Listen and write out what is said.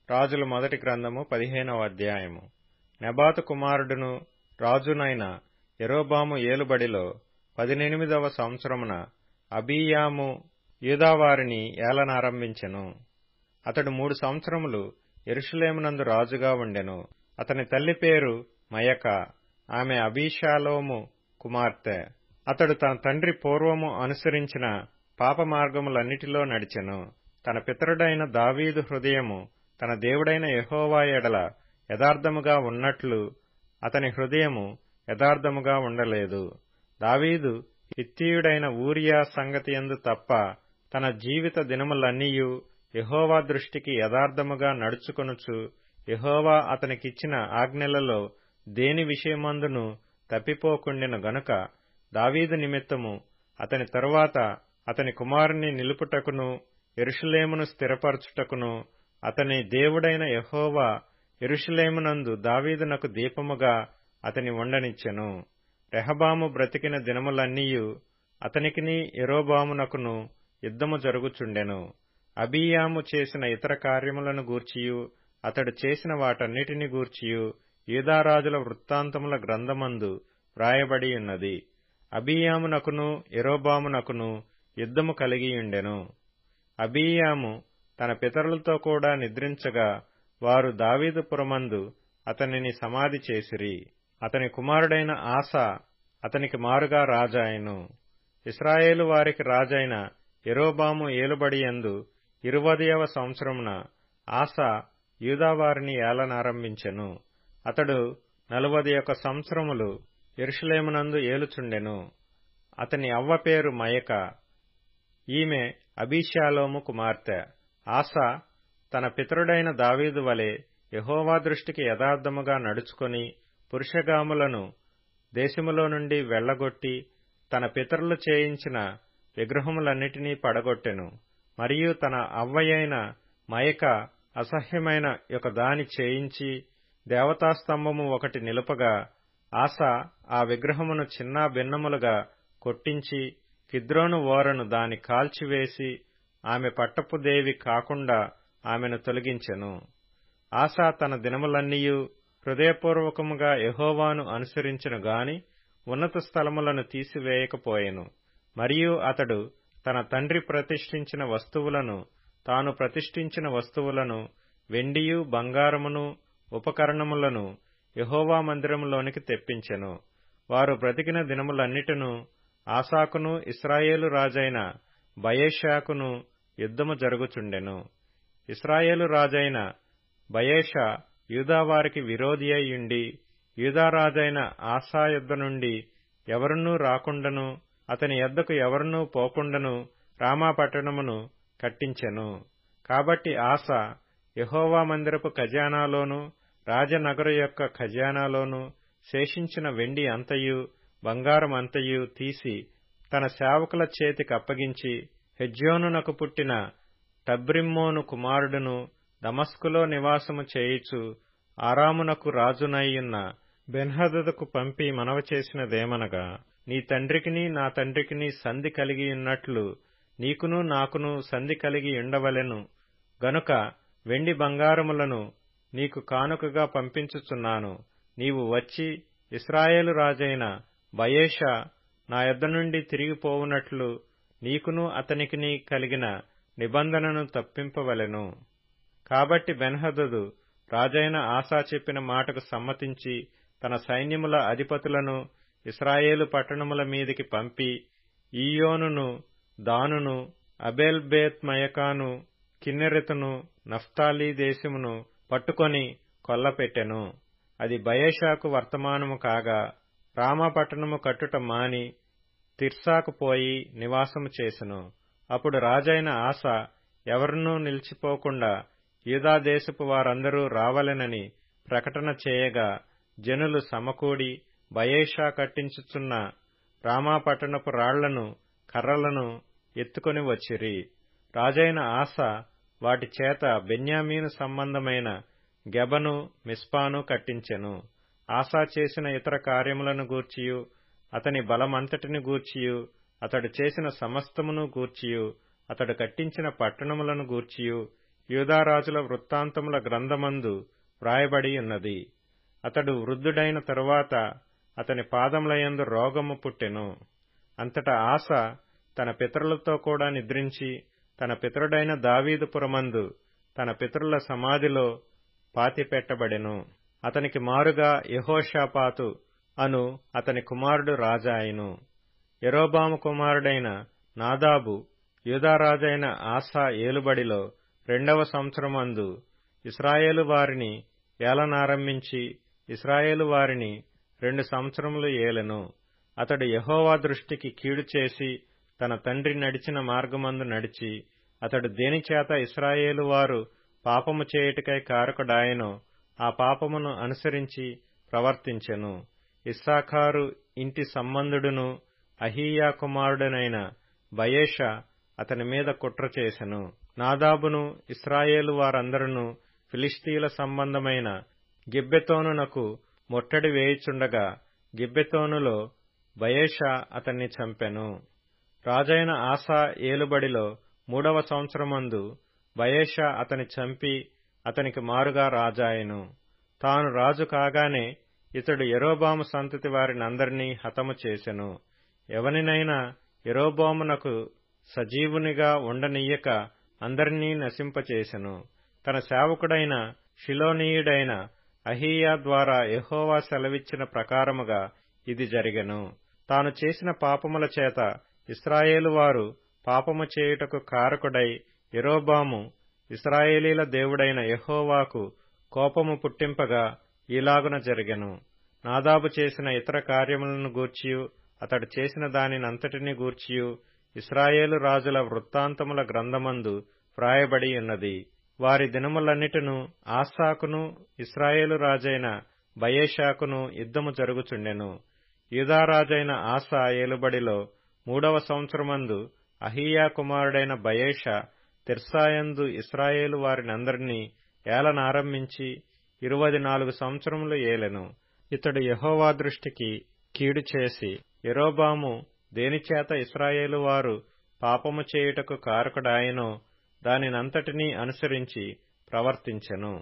రాజుల మొదటి గ్రంథము 15వ అధ్యాయము. నెబాతు కుమారుడును రాజునైన యరొబాము ఏలుబడిలో 18వ సంవత్సరమున అబీయాము యూదావారిని ఏలనారంభించెను. అతడు 3 సంవత్సరములు యెరూషలేమునందు రాజుగా ఉండెను. అతని తల్లి పేరు మయక, ఆమె అబీషాలోము కుమార్తె. అతడు తన తండ్రి పూర్వము అనుసరించిన పాప మార్గములన్నిటిలో నడిచెను. తన పితరుడైన దావీదు హృదయము తన దేవుడైన యెహోవా ఎడల యథార్థముగా ఉన్నట్లు అతని హృదయము యథార్థముగా ఉండలేదు. దావీదు హిత్తీయుడైన ఊరియా సంగతియందు తప్ప తన జీవిత దినములన్నీయు యెహోవా దృష్టికి యథార్థముగా నడుచుకొనుచు యెహోవా అతనికిచ్చిన ఆజ్ఞలలో దేని విషయమందును తప్పిపోకుండెను గనుక దావీదు నిమిత్తము అతని తరువాత అతని కుమారుని నిలుపుటకును యెరూషలేమును స్థిరపరచుటకును అతని దేవుడైన యెహోవా యెరూషలేమునందు దావీదునకు దీపముగా అతని ఉండనిచ్చెను. రెహబాము బ్రతికిన దినములన్నీయు అతనికిని యరొబామునకును యుద్ధము జరుగుచుండెను. అబీయాము చేసిన ఇతర కార్యములను గూర్చియు అతడు చేసిన వాటన్నిటిని గూర్చియు యూదారాజుల వృత్తాంతముల గ్రంథమందు వ్రాయబడియున్నది. అబీయామునకును యరొబామునకును యుద్ధము కలిగియుండెను. అబీయాము తన పితరులతో కూడా నిద్రించగా వారు దావీదుపురమందు అతనిని సమాధి చేసిరి. అతని కుమారుడైన ఆసా అతనికి మారుగా రాజాయెను. ఇశ్రాయేలు వారికి రాజైన యరొబాము ఏలుబడియందు 20వ సంవత్సరమున ఆసా యూదావారిని ఏలనారంభించెను. అతడు 41 సంవత్సరములు యెరూషలేమునందు ఏలుచుండెను. అతని అవ్వ పేరు మయక, ఈమె అబీషాలోము కుమార్తె. ఆసా తన పితరుడైన దావీదు వలె యెహోవా దృష్టికి యథార్థముగా నడుచుకొని పురుషగాములను దేశములో నుండి వెళ్లగొట్టి తన పితరులు చేయించిన విగ్రహములన్నిటినీ పడగొట్టెను. మరియు తన అవ్వయైన మయక అసహ్యమైన ఒక దాని చేయించి దేవతాస్తంభము ఒకటి నిలుపగా ఆసా ఆ విగ్రహమును చిన్నా భిన్నములుగా కొట్టించి కిద్రోను ఓరను దాని కాల్చివేసి ఆమె పట్టపు దేవి కాకుండా ఆమెను తొలగించెను. ఆసా తన దినములన్నీయు హృదయపూర్వకముగా యెహోవాను అనుసరించెను గాని ఉన్నత స్థలములను తీసివేయకపోయెను. మరియు అతడు తన తండ్రి ప్రతిష్ఠించిన వస్తువులను తాను ప్రతిష్ఠించిన వస్తువులను వెండియు బంగారమును ఉపకరణములను యెహోవా మందిరములోనికి తెప్పించెను. వారు బ్రతికిన దినములన్నిటిను ఆసాకును ఇశ్రాయేలు రాజైన బయెషాకును యుద్ధము జరుగుచుండెను. ఇశ్రాయేలు రాజైన బయెషా యూదావారికి విరోధి అయ్యుండి యూదారాజైన ఆసా యొద్ద నుండి ఎవరునూ రాకుండను అతని యొద్దకు ఎవరునూ పోకుండను రామా పట్టణమును కట్టించెను. కాబట్టి ఆసా యెహోవా మందిరపు ఖజానాలోను రాజనగరు యొక్క ఖజానాలోను శేషించిన వెండి అంతయు బంగారం అంతయు తీసి తన సేవకుల చేతికప్పగించి హెజ్యోనునకు పుట్టిన టబ్రిమ్మోను కుమారుడును దమస్కులో నివాసము చేయుచు ఆరామునకు రాజునయ్యున్న బెన్హదదుకు పంపి మనవి చేసినదేమనగా, నీ తండ్రికిని నా తండ్రికిని సంధి కలిగియున్నట్లు నీకును నాకును సంధి కలిగి ఉండవలెను గనుక వెండి బంగారములను నీకు కానుకగా పంపించుచున్నాను. నీవు వచ్చి ఇశ్రాయేలు రాజైన బయెషా నా యొద్ద నుండి తిరిగిపోవునట్లు నీకును అతనికిని కలిగిన నిబంధనను తప్పింపవలెను. కాబట్టి బెన్హదదు రాజైన ఆసా చెప్పిన మాటకు సమ్మతించి తన సైన్యముల అధిపతులను ఇశ్రాయేలు పట్టణముల మీదికి పంపి ఈయోనును దానును అబేల్ బేత్ మయకాను కిన్నెరెతును నఫ్తాలీ దేశమును పట్టుకొని కొల్లపెట్టెను. అది బయెషాకు వర్తమానము కాగా రామా పట్టణము కట్టుట మాని తిర్సాకు పోయి నివాసము చేసెను. అప్పుడు రాజైన ఆసా ఎవరినూ నిలిచిపోకుండా యూదాదేశపు వారందరూ రావలెనని ప్రకటన చేయగా జనులు సమకూడి బయెషా కట్టించుచున్న రామా పట్టణపు రాళ్లను కర్రలను ఎత్తుకొని వచ్చిరి. రాజైన ఆసా వాటి చేత బెన్యామీను సంబంధమైన గెబను మిస్పాను కట్టించెను. ఆసా చేసిన ఇతర కార్యములను గూర్చియు అతని బలమంతటిని గూర్చియు అతడు చేసిన సమస్తమును గూర్చియు అతడు కట్టించిన పట్టణములను గూర్చియు యూదారాజుల వృత్తాంతముల గ్రంథమందు వ్రాయబడి ఉన్నది. అతడు వృద్ధుడైన తరువాత అతని పాదములయందు రోగము పుట్టెను. అంతటా ఆస తన పితరులతో కూడా నిద్రించి తన పితరుడైన దావీదుపురమందు తన పితరుల సమాధిలో పాతిపెట్టబడెను. అతనికి మారుగా యెహోషాపాతు అను అతని కుమారుడు రాజాయెను. యరొబాము కుమారుడైన నాదాబు యూదారాజైన ఆసా ఏలుబడిలో 2వ సంవత్సరమందు ఇశ్రాయేలు వారిని ఏలనారంభించి ఇశ్రాయేలు వారిని 2 సంవత్సరములు ఏలెను. అతడు యెహోవా దృష్టికి కీడు చేసి తన తండ్రి నడిచిన మార్గమందు నడిచి అతడు దేనిచేత ఇశ్రాయేలు వారు పాపము చేయుటకై కారకుడాయెనో ఆ పాపమును అనుసరించి ప్రవర్తించెను. ఇస్సాకారు ఇంటి సంబంధుడును అహీయా కుమారుడనైన బయెషా అతని మీద కుట్ర చేసెను. నాదాబును ఇశ్రాయేలు వారందరును ఫిలిష్తీయుల సంబంధమైన గిబ్బెతోనునకు ముట్టడి వేయుచుండగా గిబ్బెతోనులో బయెషా అతన్ని చంపెను. రాజైన ఆసా ఏలుబడిలో 3వ సంవత్సరమందు బయెషా అతని చంపి అతనికి మారుగా రాజాయెను. తాను రాజు కాగానే ఇతడు యరొబాము సంతతి వారినందరినీ హతము చేసెను. ఎవనినైనా యరొబామునకు సజీవునిగా ఉండనీయక అందరినీ నశింపచేసెను. తన సేవకుడైన షిలోనీయుడైన అహీయా ద్వారా యెహోవా సెలవిచ్చిన ప్రకారముగా ఇది జరిగెను. తాను చేసిన పాపముల చేత ఇశ్రాయేలు వారు పాపము చేయుటకు కారకుడై యరొబాము ఇశ్రాయేలీల దేవుడైన యెహోవాకు కోపము పుట్టింపగా ఈలాగున జరిగెను. నాదాబు చేసిన ఇతర కార్యములను గూర్చియు అతడు చేసిన దానినంతటిని గూర్చియు ఇశ్రాయేలు రాజుల వృత్తాంతముల గ్రంథమందు వ్రాయబడి ఉన్నది. వారి దినములన్నిటిను ఆసాకును ఇశ్రాయేలు రాజైన బయెషాకును యుద్ధము జరుగుచుండెను. యూదారాజైన ఆసా ఏలుబడిలో 3వ సంవత్సరమందు అహీయా కుమారుడైన బయెషా తిర్సాయందు ఇశ్రాయేలు వారినందరినీ ఏలనారంభించి 24 సంవత్సరములు ఏలెను. ఇతడు యెహోవా దృష్టికి కీడు చేసి యరొబాము దేనిచేత ఇశ్రాయేలు వారు పాపము చేయుటకు కారకుడాయెనో దానినంతటినీ అనుసరించి ప్రవర్తించెను.